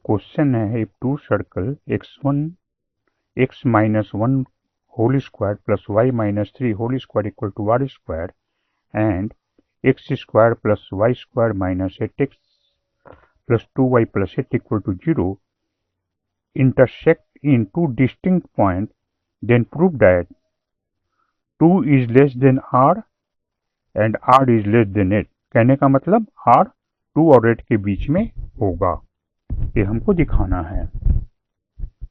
Question है, if two circle x minus 1 whole square plus y minus 3 whole square equal to r square and x square plus y square minus 8x plus 2y plus 8 equal to 0 intersect in two distinct points, then prove that 2 is less than r and r is less than 8। कहने का मतलब r 2 और 8 के बीच में होगा, ये हमको दिखाना है।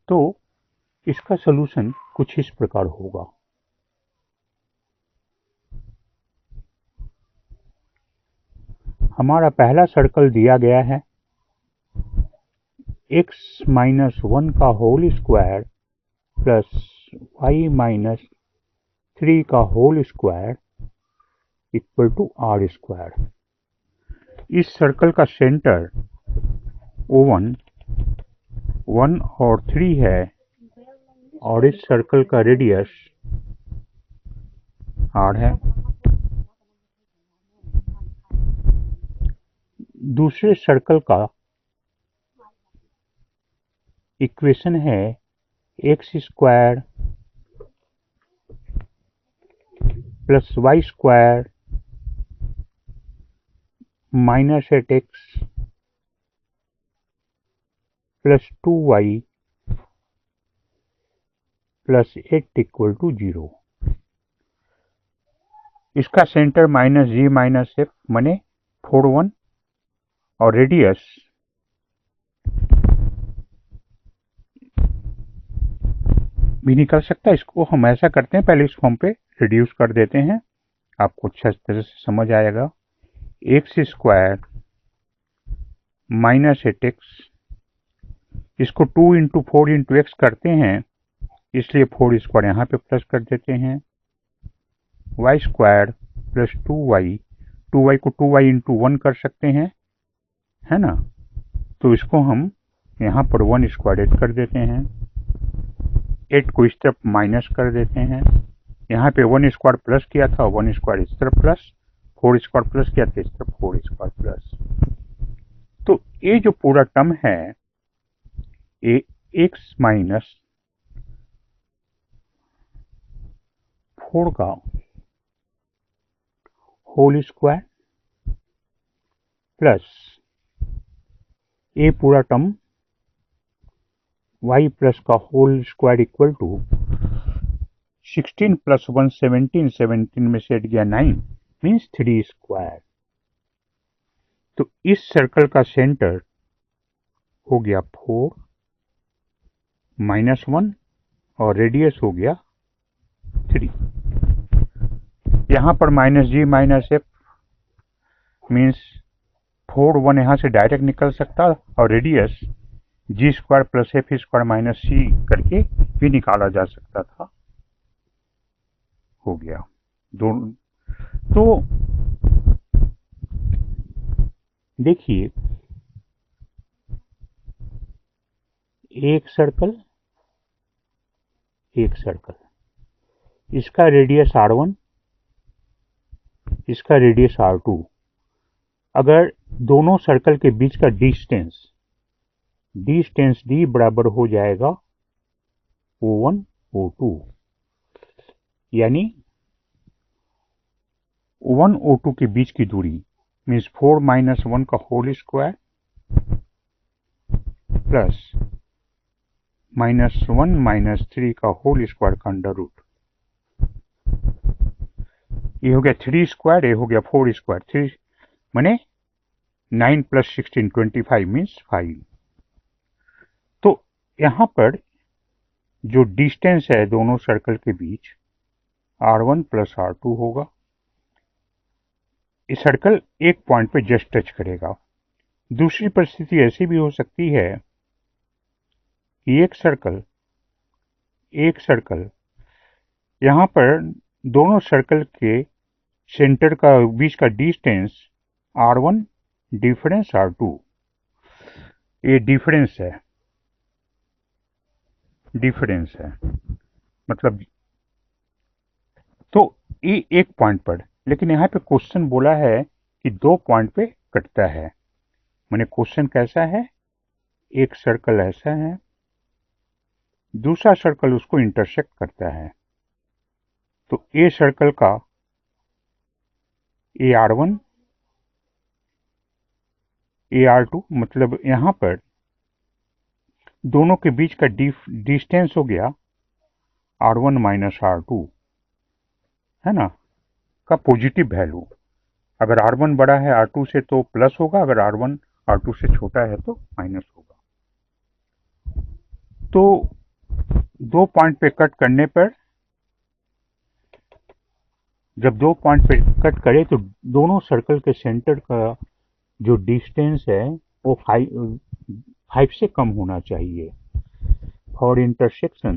तो इसका सलूशन कुछ इस प्रकार होगा। हमारा पहला सर्कल दिया गया है x माइनस 1 का whole square plus y minus 3 का whole square equal to r square. इस सर्कल का सेंटर O1 1 और 3 है और इस सर्कल का रेडियस r है। दूसरे सर्कल का इक्वेशन है x square plus y square minus 8x plus 2y plus 8 equal to 0। इसका centre minus g minus f माने 4 1 और रेडियस भी निकल सकता है। इसको हम ऐसा करते हैं, पहले इस फॉर्म पे रिड्यूस कर देते हैं, आपको अच्छा तरह से समझ आएगा। एक्स स्क्वायर माइनस 8x, इसको 2 इंटू 4 इंटू एक्स करते हैं, इसलिए 4 स्क्वायर यहाँ पे प्लस कर देते हैं। Y square plus 2y, 2y को 2y इंटू 1 कर सकते हैं, है ना। तो इसको हम यहाँ पर 1 स्क्वायर ऐड कर देते हैं, 8 को इस तरफ माइनस कर देते हैं। यहाँ पे 1 स्क्वायर प्लस किया था, 1 स्क्वायर इस तरफ प्लस, 4 स्क्वायर प्लस किया था इस तरफ 4 स्क्वायर प्लस। तो ये जो पूरा टर्म है ये x माइनस 4 का होल स्क्वायर प्लस ये पूरा टर्म y प्लस का whole square equal to 16 plus 1 17, 17 में से हट गया 9 मीन्स 3 स्क्वायर। तो इस सर्कल का सेंटर हो गया 4 माइनस 1 और रेडियस हो गया 3। यहाँ पर minus G minus F means 4 1 यहाँ से डायरेक्ट निकल सकता और radius G square plus F square minus C करके भी निकाला जा सकता था। हो गया दोनों। तो देखिए एक सर्कल, इसका रेडियस r1, इसका रेडियस r2। अगर दोनों सर्कल के बीच का डिस्टेंस d बराबर हो जाएगा O1 O2, यानी O1 O2 के बीच की दूरी मीन्स 4 माइनस 1 का whole square plus minus 1 minus 3 का होल स्क्वायर का अंडर रूट। ये हो गया 3 स्क्वायर, ये हो गया 4 स्क्वायर, 3 माने 9 प्लस 16 25 मीन्स 5। तो यहाँ पर जो डिस्टेंस है दोनों सर्कल के बीच r1 प्लस r2 होगा। इस सर्कल एक पॉइंट पे जस्ट टच करेगा। दूसरी परिस्थिति ऐसी भी हो सकती है कि एक सर्कल यहाँ पर दोनों सर्कल के सेंटर का बीच का डिस्टेंस r1 डिफरेंस r2, ये डिफरेंस है मतलब। तो ये एक पॉइंट पर, लेकिन यहाँ पे क्वेश्चन बोला है कि 2 पॉइंट पे कटता है। मैंने क्वेश्चन कैसा है एक सर्कल ऐसा है, दूसरा सर्कल उसको इंटरसेक्ट करता है। तो ए सर्कल का AR1 AR2 मतलब यहां पर दोनों के बीच का डिस्टेंस हो गया R1 माइनस R2, है ना, का पॉजिटिव वैल्यू। अगर R1 बड़ा है R2 से तो प्लस होगा, अगर R1 R2 से छोटा है तो माइनस होगा। तो दो पॉइंट पे कट करने पर, जब दो पॉइंट पे कट करे तो दोनों सर्कल के सेंटर का जो डिस्टेंस है वो 5 से कम होना चाहिए। For intersection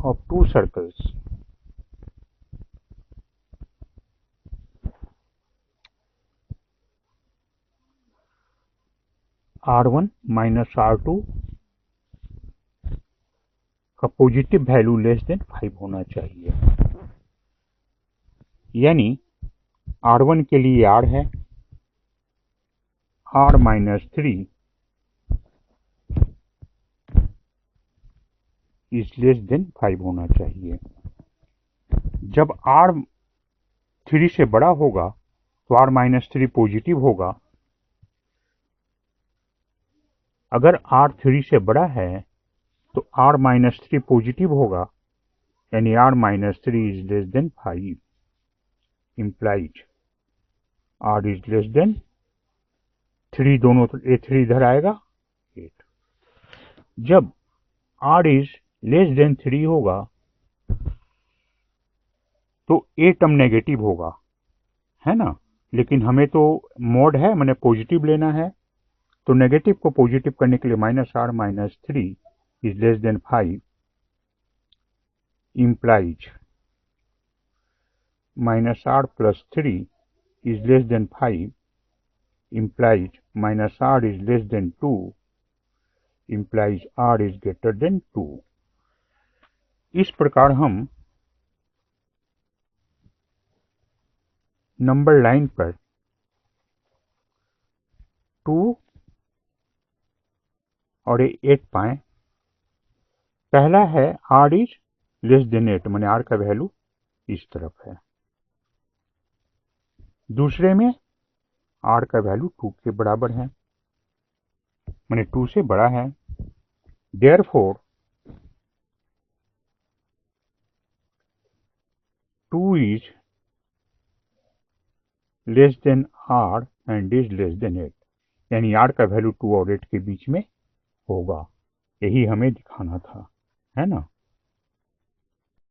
of two circles, R1 minus R2 का पॉजिटिव वैल्यू लेस देन 5 होना चाहिए। यानी R1 के लिए R है R minus 3 is less than 5 होना चाहिए। जब R 3 से बड़ा होगा तो R माइनस 3 पॉजिटिव होगा। अगर R 3 से बड़ा है तो R माइनस 3 पॉजिटिव होगा, यानी R minus 3 is less than 5, implies R is less than 3, दोनों तो A3 इधर आएगा 8। जब R इज लेस देन 3 होगा तो A टर्म नेगेटिव होगा, है ना, लेकिन हमें तो मोड है, मैंने पॉजिटिव लेना है, तो नेगेटिव को पॉजिटिव करने के लिए minus R minus 3 is less than 5 implies minus R plus 3 is less than 5 implies minus R is less than 2 implies R is greater than 2। इस प्रकार हम नंबर लाइन पर 2 और 8 पाएं। पहला है R इज लेस देन 8, माने R का वैल्यू इस तरफ है। दूसरे में R का वैल्यू 2 के बराबर है, माने 2 से बड़ा है। Therefore 2 is less than R and is less than 8, यानी R का वैल्यू 2 और 8 के बीच में होगा। यही हमें दिखाना था, है ना।